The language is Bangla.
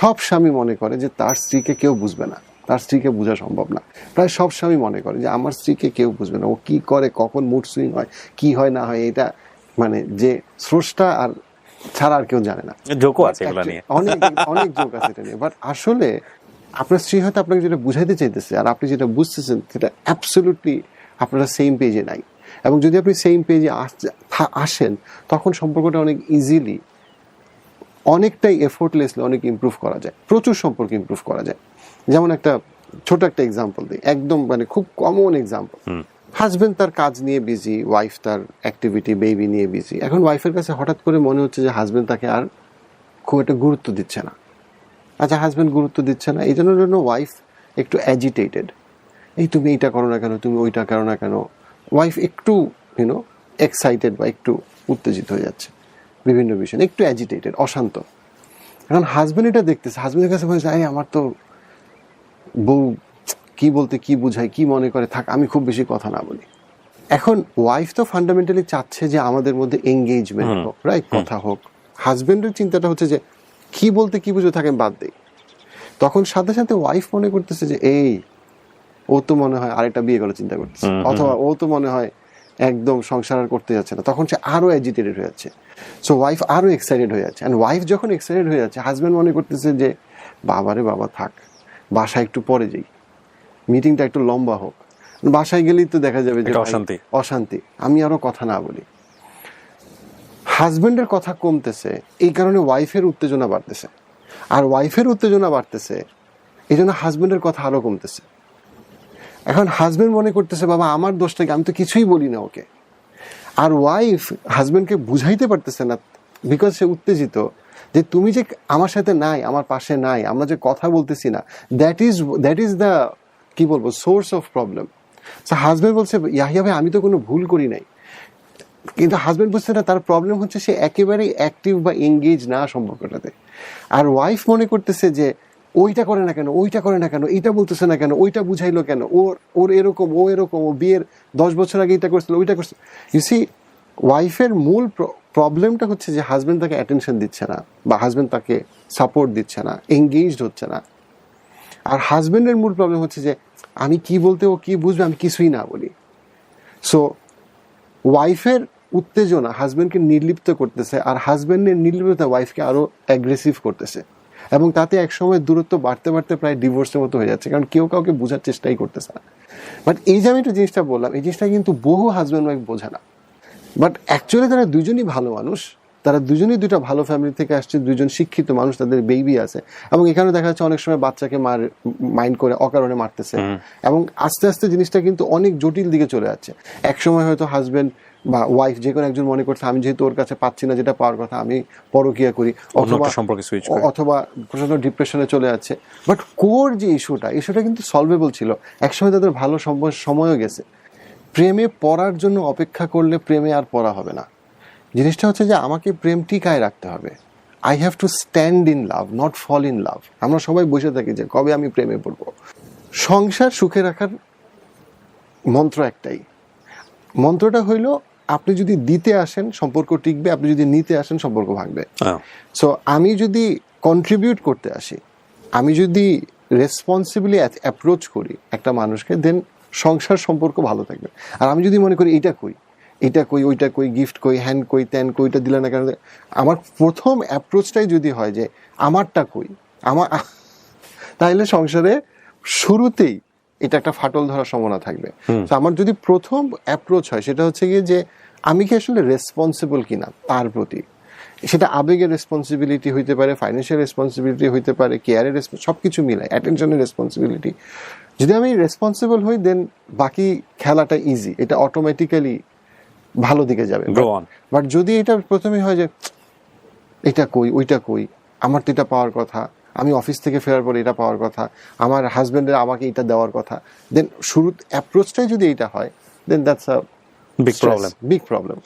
সব স্বামী মনে করে যে তার স্ত্রীকে কেউ বুঝবে না, তার স্ত্রীকে বোঝা সম্ভব না। প্রায় সব স্বামী মনে করে যে আমার স্ত্রীকে কেউ বুঝবে না, ও কি করে, কখন মুড সুইং হয়, কি হয় না হয়, এটা মানে যে স্রষ্টা আর ছাড়া আর কেউ জানে না। জোকও আছে এগুলো নিয়ে, অনেক অনেক জোক আছে এটা নিয়ে। বাট আসলে আপনার স্ত্রী হয়তো আপনাকে যেটা বুঝাইতে চাইতেছে আর আপনি যেটা বুঝতেছেন সেটা অ্যাবসলিউটলি আপনারা সেম পেজে নাই। এবং যদি আপনি সেম পেজে আসেন তখন সম্পর্কটা অনেক ইজিলি, অনেকটাই এফোর্টলেসলি অনেক ইমপ্রুভ করা যায়, প্রচুর সম্পর্ক ইমপ্রুভ করা যায়। যেমন একটা ছোট একটা এক্সাম্পল দিই, একদম মানে খুব কমন এক্সাম্পল। হাজবেন্ড তার কাজ নিয়ে বিজি, ওয়াইফ তার অ্যাক্টিভিটি বেবি নিয়ে বিজি। এখন ওয়াইফের কাছে হঠাৎ করে মনে হচ্ছে যে হাজবেন্ড তাকে আর খুব একটা গুরুত্ব দিচ্ছে না। আচ্ছা, হাজবেন্ড গুরুত্ব দিচ্ছে না, এই জন্য ওয়াইফ একটু অ্যাজিটেটেড, এই তুমি এইটা করো না কেন, তুমি ওইটা করো না কেন। ওয়াইফ একটু এক্সাইটেড বা একটু উত্তেজিত হয়ে যাচ্ছে বিভিন্ন বিষয়, একটু অ্যাজিটেটেড, অশান্ত। এখন হাজবেন্ড এটা দেখতেছে, হাজবেন্ডের কাছে বলছে আমার তো বউ কি বলতে কি বুঝায়, কি মনে করে, থাক আমি খুব বেশি কথা না বলি। এখন ওয়াইফ তো ফান্ডামেন্টালি চাচ্ছে যে আমাদের মধ্যে এঙ্গেজমেন্ট হোক, রাইট, কথা হোক। হাজবেন্ডের চিন্তাটা হচ্ছে যে কি বলতে কি বুঝে থাকে বাদ দেই। তখন সাথে সাথে ওয়াইফ মনে করতেছে যে ও তো মনে হয় আরেকটা বিয়ে করার চিন্তা করতেছে, অথবা ও তো মনে হয় একদম সংসার আর করতে যাচ্ছে না। তখন সে আরো অ্যাজিটেটেড হয়ে যাচ্ছে। সো ওয়াইফ আরো এক্সাইটেড হয়ে যাচ্ছে। অ্যান্ড ওয়াইফ যখন এক্সাইটেড হয়ে যাচ্ছে, হাজব্যান্ড মনে করতেছে যে বাবারে বাবা, থাক, বাসায় একটু পরে যাই, মিটিংটা একটু লম্বা হোক, বাসায় গেলেই তো দেখা যাবে যে অশান্তি, আমি আরো কথা না বলি। হাজব্যান্ডের কথা কমতেছে, এই কারণে ওয়াইফের উত্তেজনা বাড়তেছে। আর ওয়াইফের উত্তেজনা বাড়তেছে, এই জন্য হাজব্যান্ডের কথা আরো কমতেছে। এখন হাজব্যান্ড মনে করতেছে বাবা আমার দোষটাকে, আমি তো কিছুই বলি না ওকে। আর ওয়াইফ হাজব্যান্ডকে বুঝাইতে পারতেছে না, বিকজ সে উত্তেজিত যে তুমি যে আমার সাথে নাই, আমার পাশে নাই, আমরা যে কথা বলতেছি না, দ্যাট ইজ দ্য কি বলবো সোর্স অফ প্রবলেম। হাজব্যান্ড বলছে ইয়াহিয়া ভাই আমি তো কোনো ভুল করি নাই, কিন্তু হাজব্যান্ড বুঝছে না তার প্রবলেম হচ্ছে সে একেবারেই অ্যাক্টিভ বা এঙ্গেজ না সম্পর্কটাতে। আর ওয়াইফ মনে করতেছে যে ওইটা করে না কেন, ওইটা করে না কেন, এইটা বলতেছে না কেন, ওইটা বুঝাইলো কেন, ওর এরকম, ও এরকম, ও বিয়ের 10 বছর আগে এটা করছিল, ওইটা করছিল। ইউ সি, ওয়াইফের মূল প্রবলেমটা হচ্ছে যে হাজব্যান্ড তাকে অ্যাটেনশন দিচ্ছে না, বা হাজব্যান্ড তাকে সাপোর্ট দিচ্ছে না, এঙ্গেজড হচ্ছে না। আর হাজব্যান্ডের মূল প্রবলেম হচ্ছে যে আমি কি বলতে ও কি বুঝবে, আমি কিছুই না বলি। সো ওয়াইফের উত্তেজনা হাজব্যান্ডকে নির্লিপ্ত করতেছে, আর হাজব্যান্ডের নির্লিপ্ততা ওয়াইফকে আরো অ্যাগ্রেসিভ করতেছে, এবং তাতে একসময় দূরত্ব বাড়তে বাড়তে প্রায় ডিভোর্সের মতো হয়ে যাচ্ছে, কারণ কেউ কাউকে বোঝার চেষ্টাই করতেছে না। বাট এই যে আমি একটা জিনিসটা বললাম, এই জিনিসটা কিন্তু বহু হাজব্যান্ড ওয়াইফ বোঝে না। বাট অ্যাকচুয়ালি তারা দুজনই ভালো মানুষ, তারা দুজনই দুটা ভালো ফ্যামিলি থেকে আসছে, দুজন শিক্ষিত মানুষ, তাদের বেবি আছে। এবং এখানে দেখা যাচ্ছে অনেক সময় বাচ্চাকে মাইন্ড করে অকারণে মারতেছে, এবং আস্তে আস্তে জিনিসটা কিন্তু অনেক জটিল দিকে চলে যাচ্ছে। একসময় হয়তো হাজব্যান্ড বা ওয়াইফ যে কোনো একজন মনে করছে আমি যেহেতু ওর কাছে পাচ্ছি না যেটা পাওয়ার কথা, আমি পরকীয়া করি, অথবা প্রচন্ড ডিপ্রেশনে চলে যাচ্ছে। বাট কোর যে ইস্যুটা কিন্তু সলভেবল ছিল। একসময় তাদের ভালো সময়ও গেছে। প্রেমে পড়ার জন্য অপেক্ষা করলে প্রেমে আর পড়া হবে না। জিনিসটা হচ্ছে যে আমাকে প্রেম টিকায় রাখতে হবে। I have to stand in love, not fall in love. আমরা সবাই বসে থাকি যে কবে আমি প্রেমে পড়বো। সংসার সুখে রাখার মন্ত্র একটাই, মন্ত্রটা হইল আপনি যদি দিতে আসেন সম্পর্ক টিকবে, আপনি যদি নিতে আসেন সম্পর্ক ভাঙবে। সো আমি যদি কন্ট্রিবিউট করতে আসি, আমি যদি রেসপন্সিবলি অ্যাপ্রোচ করি একটা মানুষকে, দেন সংসার সম্পর্ক ভালো থাকবে। আর আমি যদি মনে করি এটা কই ওইটা কই, গিফট কই, হ্যান্ড কই, ত্যান কই, ওইটা দিলে না কেন, আমার প্রথম অ্যাপ্রোচটাই যদি হয় যে আমারটা কই, তাহলে সংসারে শুরুতেই এটা একটা ফাটল ধরার সম্ভাবনা থাকবে। আমার যদি প্রথম অ্যাপ্রোচ হয় সেটা হচ্ছে গিয়ে যে আমি কি আসলে রেসপন্সিবল কিনা তার প্রতি, সেটা আবেগের রেসপন্সিবিলিটি হইতে পারে, ফাইন্যান্সিয়াল রেসপন্সিবিলিটি হইতে পারে, কেয়ারের সবকিছু মিলায়, অ্যাটেনশনের রেসপন্সিবিলিটি। যদি আমি রেসপন্সিবল হই দেন বাকি খেলাটা ইজি, এটা অটোমেটিক্যালি ভালো দিকে যাবে। বাট যদি এটা প্রথমে হয় যে এটা কই ওইটা কই, আমার তো এটা পাওয়ার কথা, আমি অফিস থেকে ফেরার পরে এটা পাওয়ার কথা, আমার হাজবেন্ডের আমাকে এটা দেওয়ার কথা, দেন শুরু অ্যাপ্রোচটাই যদি এটা হয়, দেন দ্যাটস আ বিগ প্রবলেম।